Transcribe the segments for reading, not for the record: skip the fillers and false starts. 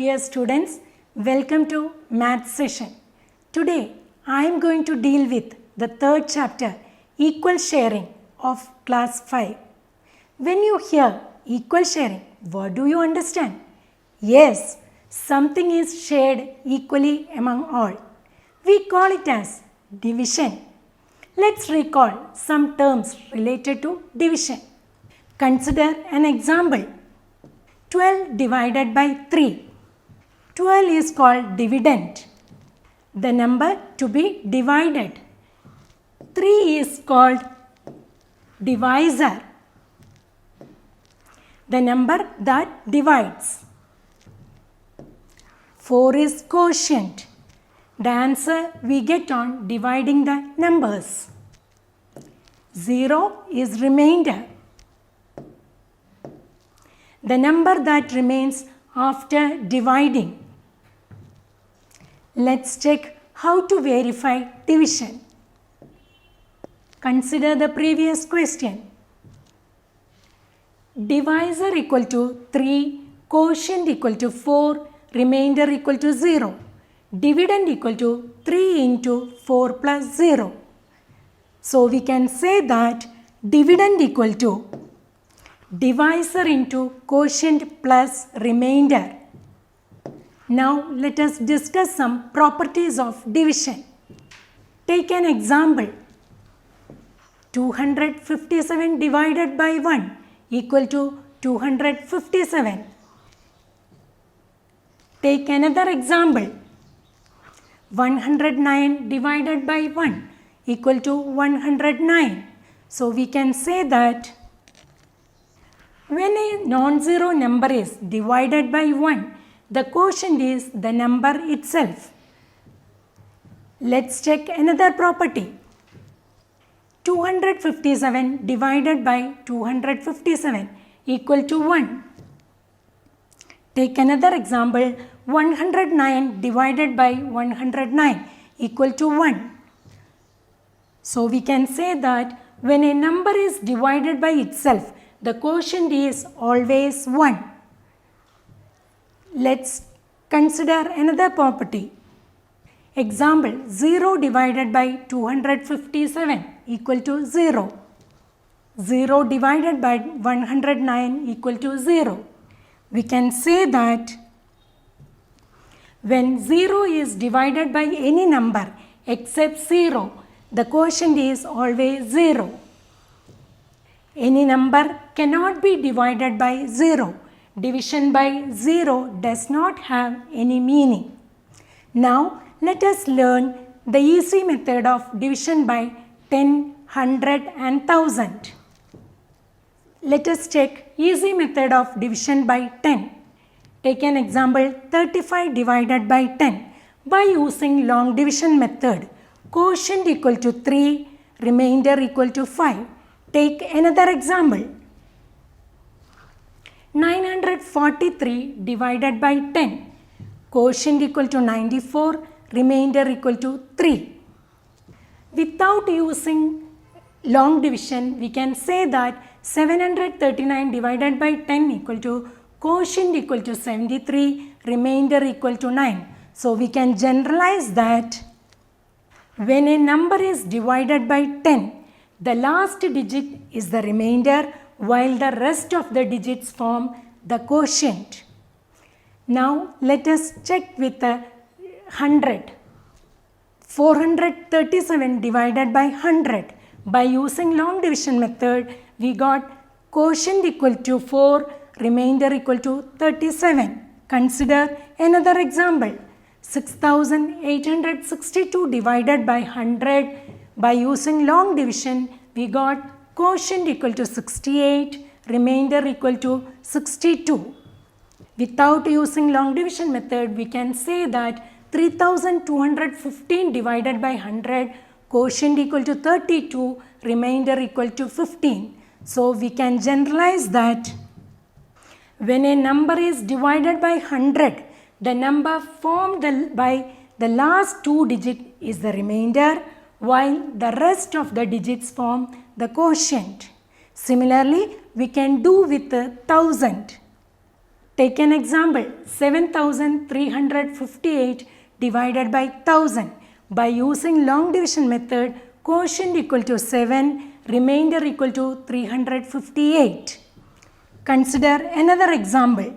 Dear students, welcome to math session. Today I am going to deal with the third chapter, equal sharing of class 5. When you hear equal sharing, what do you understand? Yes, something is shared equally among all. We call it as division. Let's recall some terms related to division. Consider an example. 12 divided by 3. 12 is called dividend, the number to be divided. 3 is called divisor, the number that divides. 4 is quotient, the answer we get on dividing the numbers. 0 is remainder, the number that remains after dividing. Let's check how to verify division. Consider the previous question. Divisor equal to 3, quotient equal to 4, remainder equal to 0. Dividend equal to 3 into 4 plus 0. So we can say that dividend equal to divisor into quotient plus remainder. Now let us discuss some properties of division. Take an example. 257 divided by 1 equal to 257. Take another example. 109 divided by 1 equal to 109. So we can say that when a non-zero number is divided by 1, the quotient is the number itself. Let's check another property. 257 divided by 257 equal to 1. Take another example. 109 divided by 109 equal to 1. So we can say that when a number is divided by itself, the quotient is always 1. Let's consider another property. Example, 0 divided by 257 equal to 0. 0 divided by 109 equal to 0. We can say that when 0 is divided by any number except 0, the quotient is always 0. Any number cannot be divided by 0. Division by 0 does not have any meaning. Now let us learn the easy method of division by 10, 100 and 1000. Let us check easy method of division by 10. Take an example, 35 divided by 10 by using long division method. Quotient equal to 3, remainder equal to 5. Take another example. 943 divided by 10. Quotient equal to 94, remainder equal to 3. Without using long division, we can say that 739 divided by 10 equal to quotient equal to 73, remainder equal to 9. So we can generalize that when a number is divided by 10, the last digit is the remainder while the rest of the digits form the quotient. Now let us check with the 100. 437 divided by 100. By using long division method, we got quotient equal to 4, remainder equal to 37. Consider another example. 6862 divided by 100. By using long division, we got quotient equal to 68, remainder equal to 62. Without using long division method, we can say that 3215 divided by 100, quotient equal to 32, remainder equal to 15. So we can generalize that when a number is divided by 100, the number formed by the last two digits is the remainder while the rest of the digits form the quotient. Similarly, we can do with 1000. Take an example, 7358 divided by 1000. By using long division method, quotient equal to 7, remainder equal to 358. Consider another example.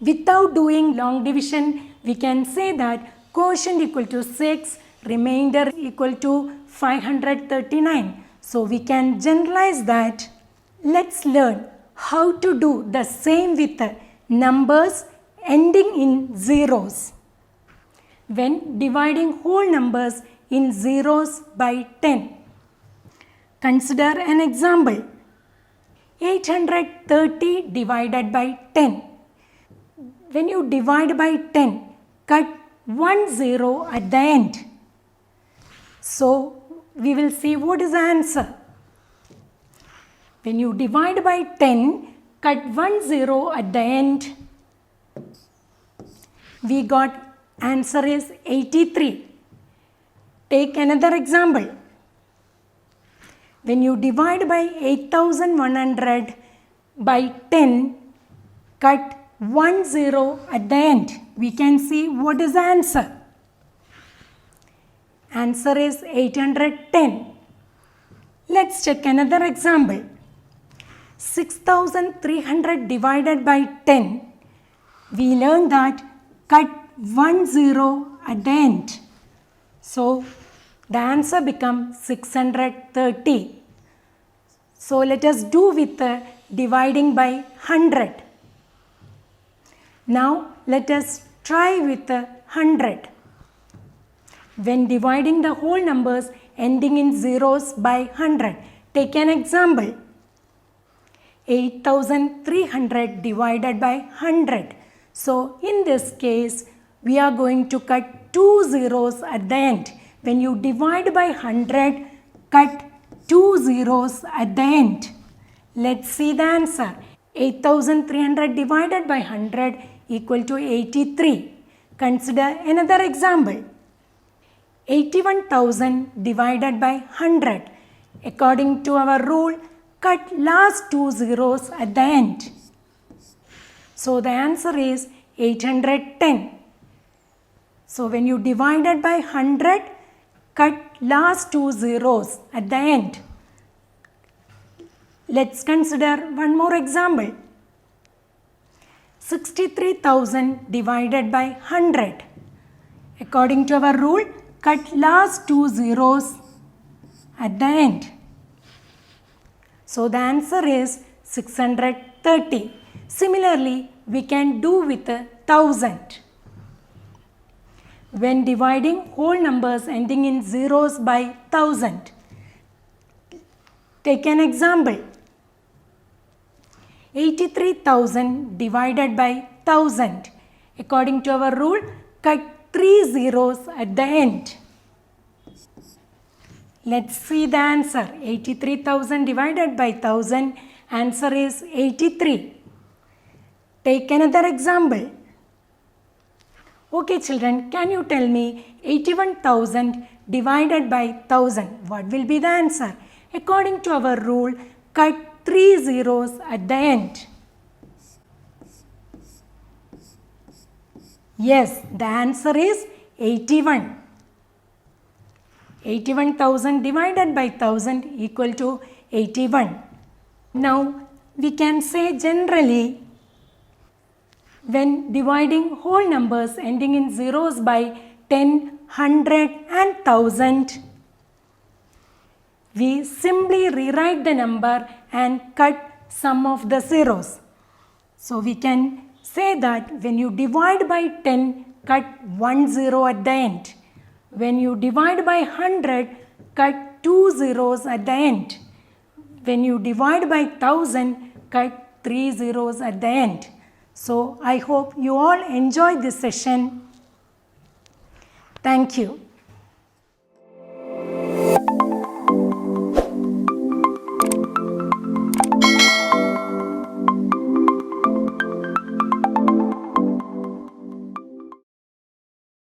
Without doing long division, we can say that quotient equal to 6, remainder equal to 539. So we can generalize that. Let's learn how to do the same with numbers ending in zeros. When dividing whole numbers in zeros by 10. Consider an example. 830 divided by 10. When you divide by 10, cut 1 0 at the end. So we will see what is the answer. When you divide by 10, cut 1 0 at the end. We got answer is 83. Take another example. When you divide by 8100 by 10, cut 1 0 at the end. We can see what is the answer. Answer is 810. Let's check another example. 6300 divided by 10. We learned that cut 1 0 at the end. So the answer becomes 630. So let us do with dividing by 100. Now let us try with 100. When dividing the whole numbers ending in zeros by 100. Take an example. 8300 divided by 100. So in this case, we are going to cut 2 zeros at the end. When you divide by 100, cut 2 zeros at the end. Let's see the answer. 8300 divided by 100 equal to 83. Consider another example. 81,000 divided by 100. According to our rule, cut last 2 zeros at the end. So the answer is 810. So when you divided by 100, cut last 2 zeros at the end. Let's consider one more example. 63,000 divided by 100. According to our rule, cut last 2 zeros at the end. So the answer is 630. Similarly, we can do with 1000. When dividing whole numbers ending in zeros by 1000. Take an example. 83,000 divided by 1000. According to our rule, cut 3 zeros at the end. Let's see the answer. 83,000 divided by 1000. Answer is 83. Take another example. Okay children, can you tell me 81,000 divided by 1000? What will be the answer? According to our rule, cut 3 zeros at the end. Yes, the answer is 81. 81,000 divided by 1000 equal to 81. Now, we can say generally, when dividing whole numbers ending in zeros by 10, 100 and 1000, we simply rewrite the number and cut some of the zeros. So we can say that when you divide by 10, cut 1 zero at the end. When you divide by 100, cut 2 zeros at the end. When you divide by 1000, cut 3 zeros at the end. So I hope you all enjoy this session. Thank you.